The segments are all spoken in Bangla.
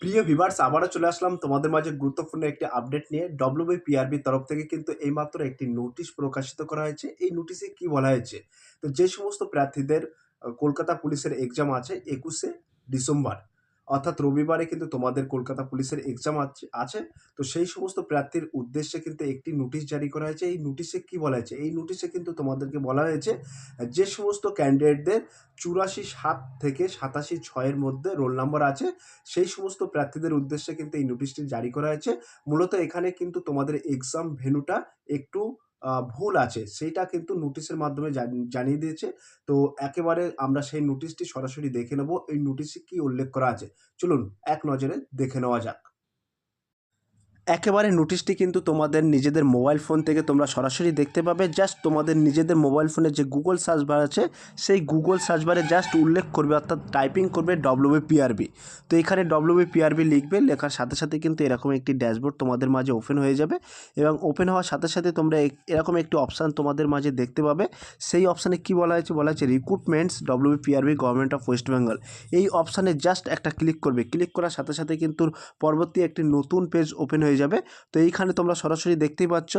প্রিয় ভিউয়ার্স, আবারও চলে আসলাম তোমাদের মাঝে গুরুত্বপূর্ণ একটি আপডেট নিয়ে। ডব্লিউবিপিআরবির তরফ থেকে কিন্তু এইমাত্র একটি নোটিশ প্রকাশিত করা হয়েছে। এই নোটিশে কি বলা হয়েছে? তো যে সমস্ত প্রার্থীদের কলকাতা পুলিশের এক্সাম আছে ২১শে ডিসেম্বর, অর্থাৎ রবিবারে কিন্তু তোমাদের কলকাতা পুলিশের এক্সাম আছে। তো সেই সমস্ত প্রার্থীর উদ্দেশ্যে কিন্তু একটি নোটিশ জারি করা হয়েছে। এই নোটিশে কি বলা হয়েছে? এই নোটিশে কিন্তু তোমাদেরকে বলা হয়েছে যে সমস্ত ক্যান্ডিডেটদের ৮৪/৭ থেকে ৮৭/৬ এর মধ্যে রোল নাম্বার আছে, সেই সমস্ত প্রার্থীদের উদ্দেশ্যে কিন্তু এই নোটিশটি জারি করা হয়েছে। মূলত এখানে কিন্তু তোমাদের এক্সাম ভেন্যুটা একটু ভুল আছে। সেইটা কিন্তু নোটিশের মাধ্যমে জানিয়ে দিয়েছে। তো একেবারে আমরা সেই নোটিশটি সরাসরি দেখে নেব। এই নোটিশে কি উল্লেখ করা আছে? চলুন এক নজরে দেখে নেওয়া যাক। একেবারে নোটিশটি কিন্তু তোমাদের নিজেদের মোবাইল ফোন থেকে তোমরা সরাসরি দেখতে পাবে। জাস্ট তোমাদের নিজেদের মোবাইল ফোনে যে গুগল সার্চ বার আছে, সেই গুগল সার্চ বারে জাস্ট উল্লেখ করবে, অর্থাৎ টাইপিং করবে ডব্লিউবিপিআরবি। তো এখানে ডব্লিউবিপিআরবি লিখবে, লেখার সাথে সাথে কিন্তু এরকম একটি ড্যাশবোর্ড তোমাদের মাঝে ওপেন হয়ে যাবে এবং ওপেন হওয়ার সাথে সাথে তোমরা এরকম একটি অপশান তোমাদের মাঝে দেখতে পাবে। সেই অপশানে কি বলা হয়েছে? বলা হয়েছে recruitments ডব্লিউবিপিআরবি government of West Bengal. এই অপশানে জাস্ট একটা ক্লিক করবে। ক্লিক করার সাথে সাথে কিন্তু পরবর্তী একটি নতুন পেজ ওপেন হয়ে যাবে। তো এইখানে তোমরা সরাসরি দেখতেই পাচ্ছ,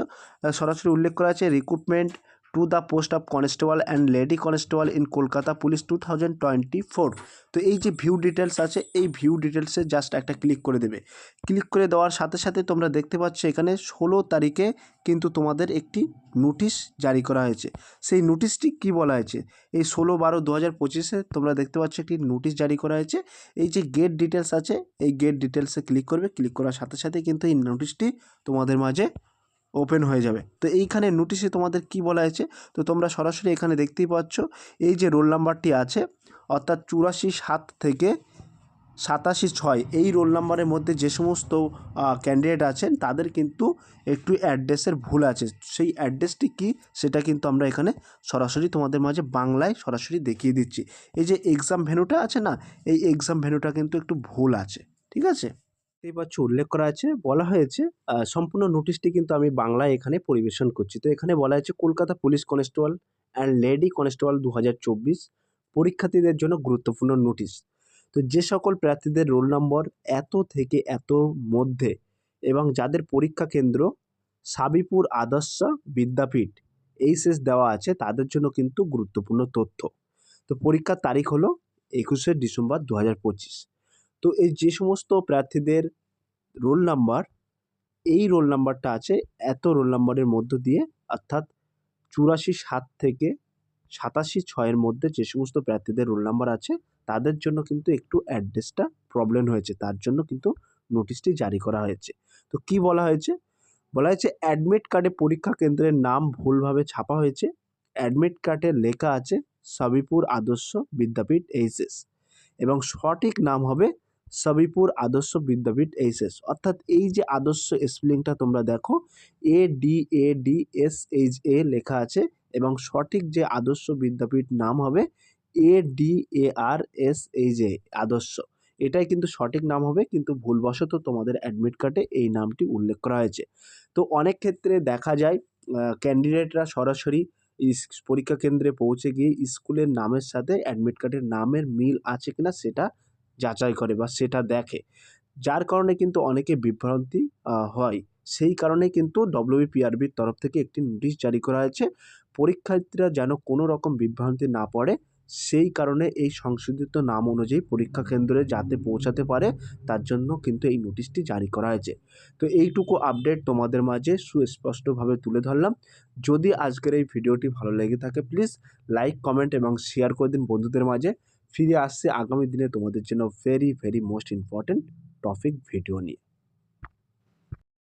সরাসরি উল্লেখ করা আছে recruitment to the post of constable and lady constable in Kolkata police 2024। তো এই যে ভিউ ডিটেলস আছে, এই ভিউ ডিটেলসে জাস্ট একটা ক্লিক করে দেবে। ক্লিক করে দেওয়ার সাথে সাথে তোমরা দেখতে পাচ্ছ এখানে 16 তারিখে কিন্তু তোমাদের একটি নোটিশ জারি করা হয়েছে। সেই নোটিশটি কি বলা হয়েছে? এই 16/12/2025 তোমরা দেখতে পাচ্ছ একটি নোটিশ জারি করা হয়েছে। এই যে গেট ডিটেলস আছে, এই গেট ডিটেলসে ক্লিক করবে। ক্লিক করার সাথে সাথে কিন্তু এই নোটিশটি তোমাদের মাঝে ওপেন হয়ে যাবে। তো এইখানে নোটিশে তোমাদের কি বলা হয়েছে? তো তোমরা সরাসরি এখানে দেখতেই পাচ্ছ এই যে রোল নাম্বারটি আছে, অর্থাৎ ৮৪/৭ থেকে ৮৭/৬ এই রোল নাম্বারের মধ্যে যে সমস্ত ক্যান্ডিডেট আছেন তাদের কিন্তু একটু অ্যাড্রেসের ভুল আছে। সেই অ্যাড্রেসটি কি সেটা কিন্তু আমরা এখানে সরাসরি তোমাদের মাঝে বাংলায় সরাসরি দেখিয়ে দিচ্ছি। এই যে এক্সাম ভেন্যুটা আছে না, এই এক্সাম ভেন্যুটা কিন্তু একটু ভুল আছে, ঠিক আছে? এই পাচ্ছ উল্লেখ করা আছে, বলা হয়েছে সম্পূর্ণ নোটিশটি কিন্তু আমি বাংলায় এখানে পরিবেশন করছি। তো এখানে বলা হয়েছে Kolkata police constable and lady constable 2024 পরীক্ষার্থীদের জন্য গুরুত্বপূর্ণ নোটিশ। তো যে সকল প্রার্থীদের রোল নম্বর এত থেকে এতর মধ্যে এবং যাদের পরীক্ষা কেন্দ্র সাবিপুর আদর্শ বিদ্যাপীঠ এইচএস দেওয়া আছে, তাদের জন্য কিন্তু গুরুত্বপূর্ণ তথ্য। তো পরীক্ষার তারিখ হলো 21শে ডিসেম্বর 2025। তো এই যে সমস্ত প্রার্থীদের রোল নাম্বার, এই রোল নাম্বারটা আছে এত রোল নাম্বারের মধ্য দিয়ে, অর্থাৎ ৮৪/৭ থেকে ৮৭/৬ এর মধ্যে যে সমস্ত প্রার্থীদের রোল নাম্বার আছে তাদের জন্য কিন্তু একটু অ্যাড্রেসটা প্রবলেম হয়েছে, তার জন্য কিন্তু নোটিশটি জারি করা হয়েছে। তো কি বলা হয়েছে? বলা হয়েছে অ্যাডমিট কার্ডে পরীক্ষা কেন্দ্রের নাম ভুলভাবে ছাপা হয়েছে। অ্যাডমিট কার্ডে লেখা আছে সাবিপুর আদর্শ বিদ্যাপীঠ এইচএস এবং সঠিক নাম হবে সাবিপুর আদর্শ বিদ্যাপীঠ এইচএস। অর্থাৎ এই যে আদর্শ স্পেলিংটা তোমরা দেখো, ADADSHA লেখা আছে এবং সঠিক যে আদর্শ বিদ্যাপীঠ নাম হবে ADARSHA আদর্শ, এটাই কিন্তু সঠিক নাম হবে, কিন্তু ভুলবশত তোমাদের অ্যাডমিট কার্ডে এই নামটি উল্লেখ করা হয়েছে। তো অনেক ক্ষেত্রে দেখা যায় ক্যান্ডিডেটরা সরাসরি পরীক্ষা কেন্দ্রে পৌঁছে গিয়ে স্কুলের নামের সাথে অ্যাডমিট কার্ডের নামের মিল আছে কিনা সেটা যাচাই করে বা সেটা দেখে, যার কারণে কিন্তু অনেকে বিভ্রান্তি হয়। সেই কারণে কিন্তু ডব্লিউবিপিআরবির তরফ থেকে একটি নোটিশ জারি করা হয়েছে, পরীক্ষার্থীরা যেন কোনো রকম বিভ্রান্তি না পড়ে, সেই কারণে এই সংশোধিত নাম অনুযায়ী পরীক্ষা কেন্দ্রে যাতে পৌঁছাতে পারে তার জন্য কিন্তু এই নোটিশটি জারি করা হয়েছে। তো এইটুকু আপডেট তোমাদের মাঝে সুস্পষ্টভাবে তুলে ধরলাম। যদি আজকের এই ভিডিওটি ভালো লেগে থাকে প্লিজ লাইক, কমেন্ট এবং শেয়ার করে দিন বন্ধুদের মাঝে। ফিরে আসছে আগামী দিনে তোমাদের জন্য very most important topic video নিয়ে।